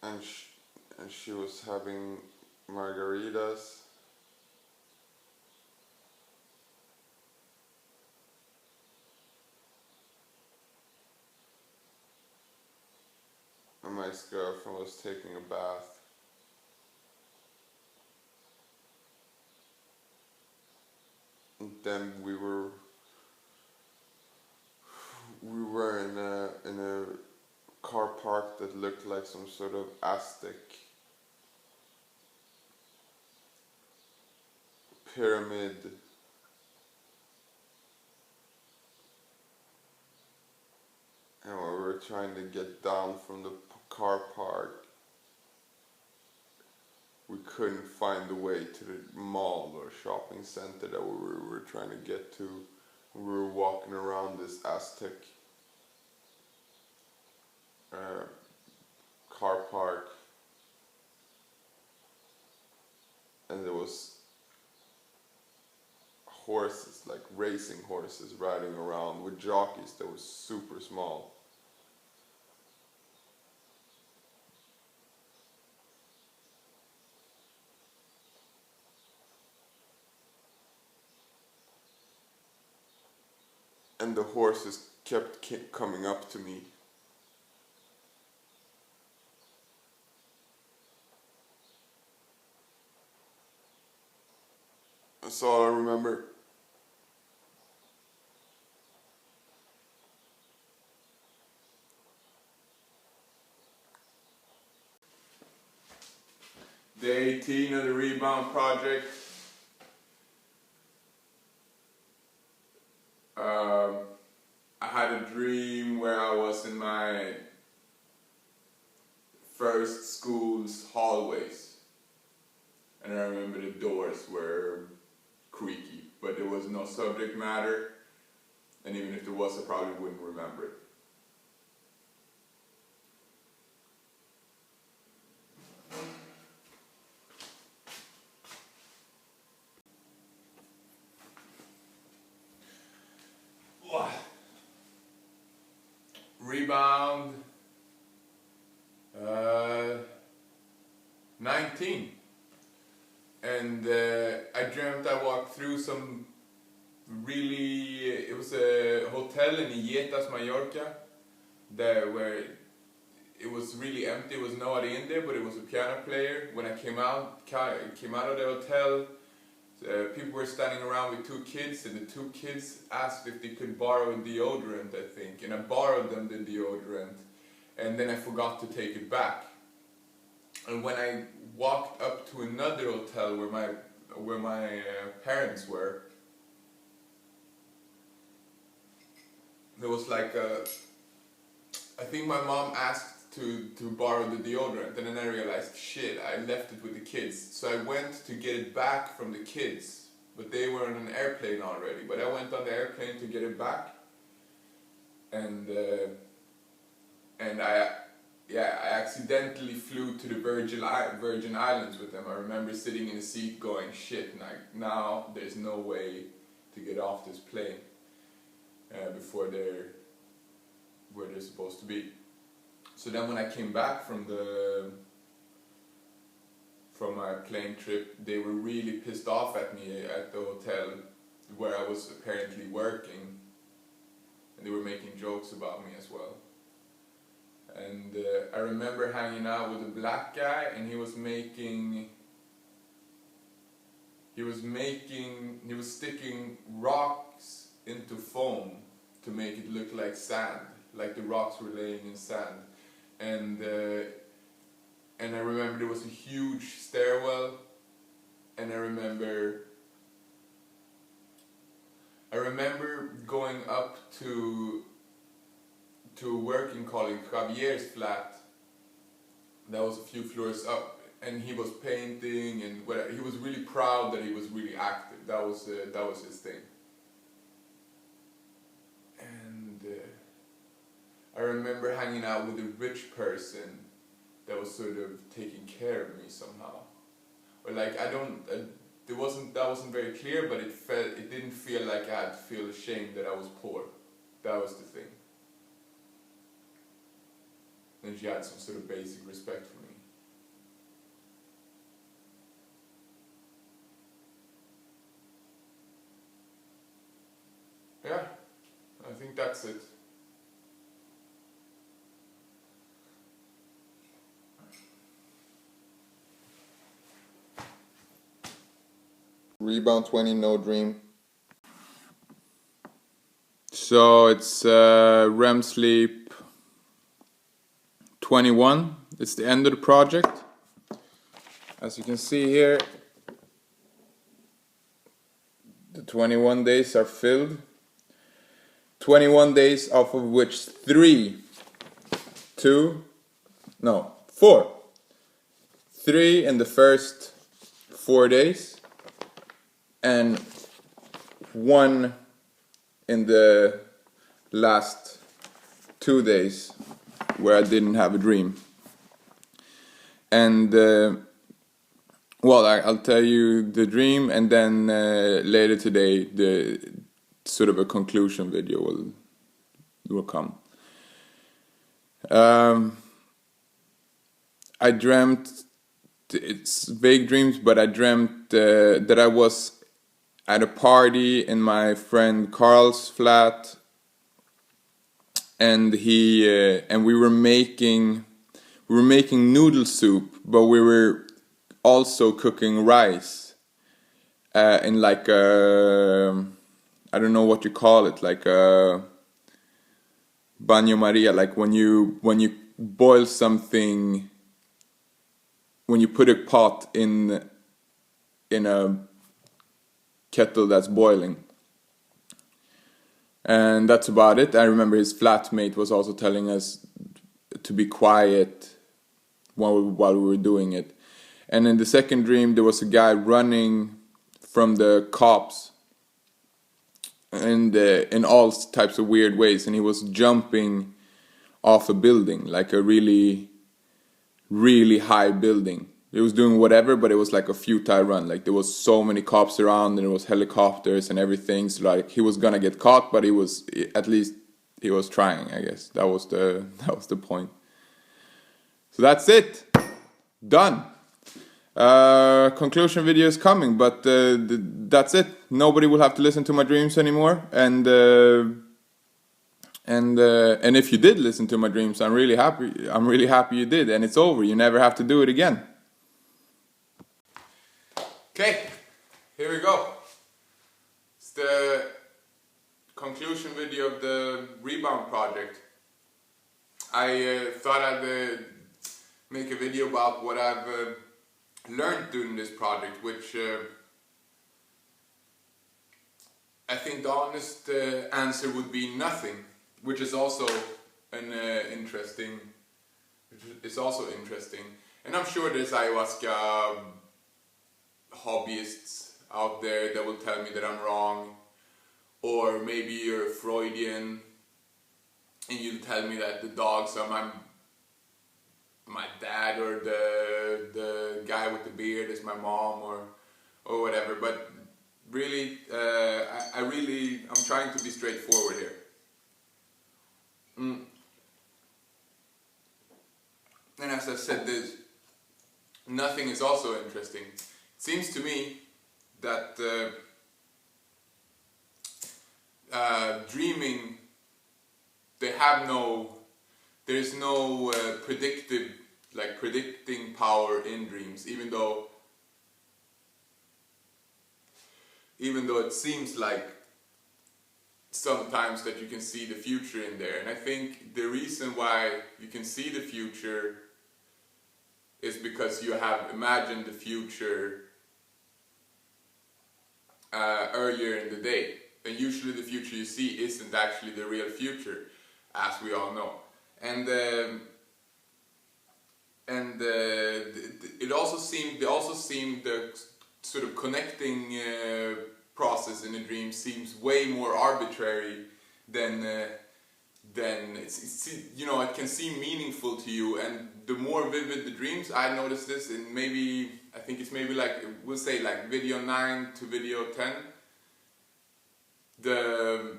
B: And she was having margaritas. And my ex-girlfriend was taking a bath. And then we were in a car park that looked like some sort of Aztec pyramid. And we were trying to get down from the car park. We couldn't find the way to the mall or shopping center that we were trying to get to. We were walking around this Aztec car park, and there was horses, like racing horses, riding around with jockeys that was super small. And the horses kept coming up to me. That's all I remember. Day 18 of the Rebound Project. I had a dream where I was in my first school's hallways, and I remember the doors were creaky, but there was no subject matter.
A: And even if there was, I probably wouldn't remember it. Rebound 19, and I dreamt I walked through some really, it was a hotel in Illetas, Mallorca, there where it was really empty, there was nobody in there, but it was a piano player. When I came out of the hotel, people were standing around with 2 kids, and the 2 kids asked if they could borrow deodorant, I think, and I borrowed them the deodorant, and then I forgot to take it back. And when I walked up to another hotel where my parents were, there was like I think my mom asked to borrow the deodorant, and then I realized, shit, I left it with the kids. So I went to get it back from the kids, but they were on an airplane already. But I went on the airplane to get it back, and I accidentally flew to the Virgin Islands with them. I remember sitting in a seat going, shit, now there's no way to get off this plane before they're where they're supposed to be. So then when I came back from my plane trip, they were really pissed off at me at the hotel where I was apparently working, and they were making jokes about me as well. And I remember hanging out with a black guy, and he was sticking rocks into foam to make it look like sand, like the rocks were laying in sand. And I remember there was a huge stairwell, and I remember going up to a working colleague, Javier's flat, that was a few floors up, and he was painting, and he was really proud that he was really active. That was his thing. And I remember hanging out with a rich person that was sort of taking care of me somehow, or like that wasn't very clear, but it didn't feel like I had to feel ashamed that I was poor. That was the thing. And she had some sort of basic respect for me. Yeah, I think that's it.
C: Rebound 20, no dream. So it's REM sleep 21. It's the end of the project. As you can see here, the 21 days are filled. 21 days, off of which 4. 3 in the first 4 days, and 1 in the last 2 days where I didn't have a dream. And I'll tell you the dream, and then later today the sort of a conclusion video will come. I dreamt, it's vague dreams, but I dreamt that I was at a party in my friend Carl's flat, and we were making noodle soup, but we were also cooking rice in like a, I don't know what you call it, like a baño Maria, like when you boil something, when you put a pot in a kettle that's boiling. And that's about it. I remember his flatmate was also telling us to be quiet while we were doing it. And in the second dream, there was a guy running from the cops, and in all types of weird ways, and he was jumping off a building, like a really, really high building. He was doing whatever, but it was like a futile run. Like there was so many cops around, and there was helicopters and everything. So like he was gonna get caught, but at least he was trying. I guess that was the point. So that's it, done. Conclusion video is coming, but that's it. Nobody will have to listen to my dreams anymore, and if you did listen to my dreams, I'm really happy you did, and it's over. You never have to do it again. Okay, here we go. It's the conclusion video of the Rebound project. I thought I'd make a video about what I've learned during this project, which I think the honest answer would be nothing, which is also interesting. It's also interesting, and I'm sure there's ayahuasca hobbyists out there that will tell me that I'm wrong, or maybe you're Freudian and you'll tell me that the dogs are my dad, or the guy with the beard is my mom, or whatever. But really, I'm trying to be straightforward here. And as I said, nothing is also interesting. It seems to me that dreaming, there's no predicting power in dreams, even though it seems like sometimes that you can see the future in there. And I think the reason why you can see the future is because you have imagined the future earlier in the day. And usually the future you see isn't actually the real future, as we all know. And it also seemed the sort of connecting process in a dream seems way more arbitrary than it's it can seem meaningful to you. And the more vivid the dreams, I noticed this in I think it's maybe like, we'll say like video 9 to video 10. The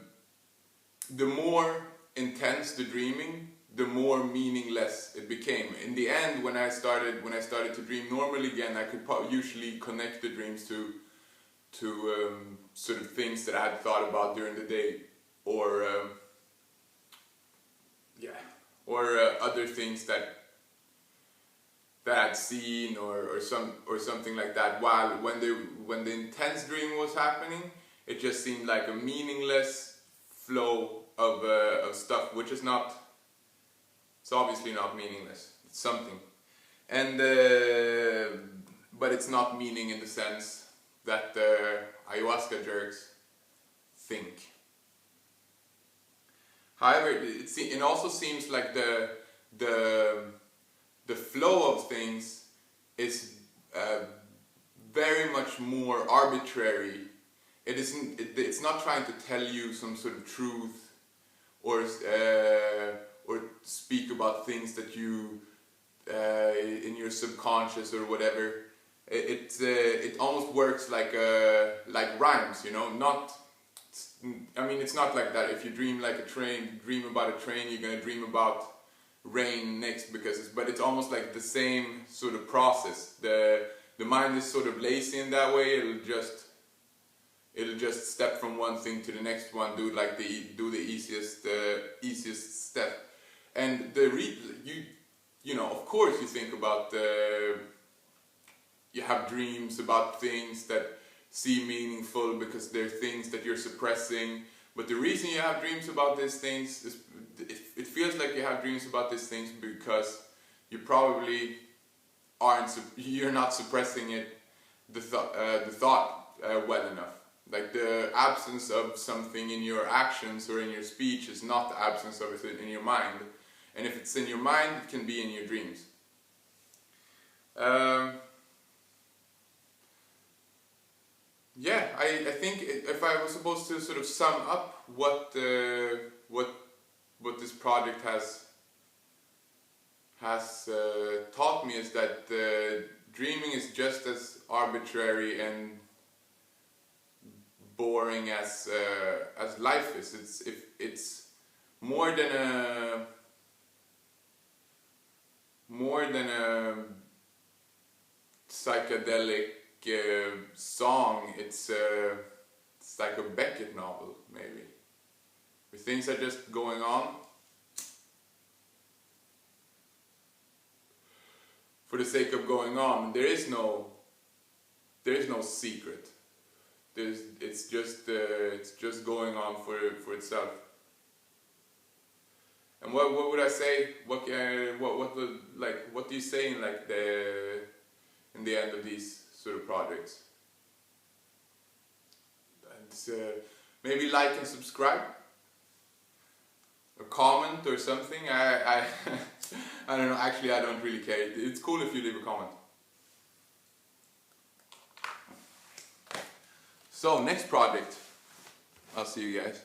C: more intense the dreaming, the more meaningless it became. In the end, when I started to dream normally again, I could usually connect the dreams to sort of things that I had thought about during the day, or other things that I'd seen, or something like that. While when the intense dream was happening, it just seemed like a meaningless flow of stuff, which is not. It's obviously not meaningless. It's something, and but it's not meaning in the sense that the ayahuasca jerks think. However, it also seems like the flow of things is very much more arbitrary. It's not trying to tell you some sort of truth, or speak about things that you in your subconscious or whatever. It almost works like rhymes, it's not like that. If you dream about a train, you're gonna dream about rain next, but it's almost like the same sort of process. The mind is sort of lazy in that way. It'll just step from one thing to the next one, do the easiest step. And of course you think about you have dreams about things that seem meaningful because they're things that you're suppressing. But the reason you have dreams about these things is it feels like you have dreams about these things because you probably you're not suppressing the thought well enough. Like the absence of something in your actions or in your speech is not the absence of it in your mind. And if it's in your mind, it can be in your dreams.
A: yeah, I think if I was supposed to sort of sum up what this project has taught me is that dreaming is just as arbitrary and boring as life is. It's more than a psychedelic song. It's like a Beckett novel, maybe, where things are just going on for the sake of going on. There is no secret. It's just going on for itself. And what would I say? What do you say in like in the end of these sort of projects? It's, maybe like and subscribe, or comment or something. I I don't know. Actually, I don't really care. It's cool if you leave a comment. So next project. I'll see you guys.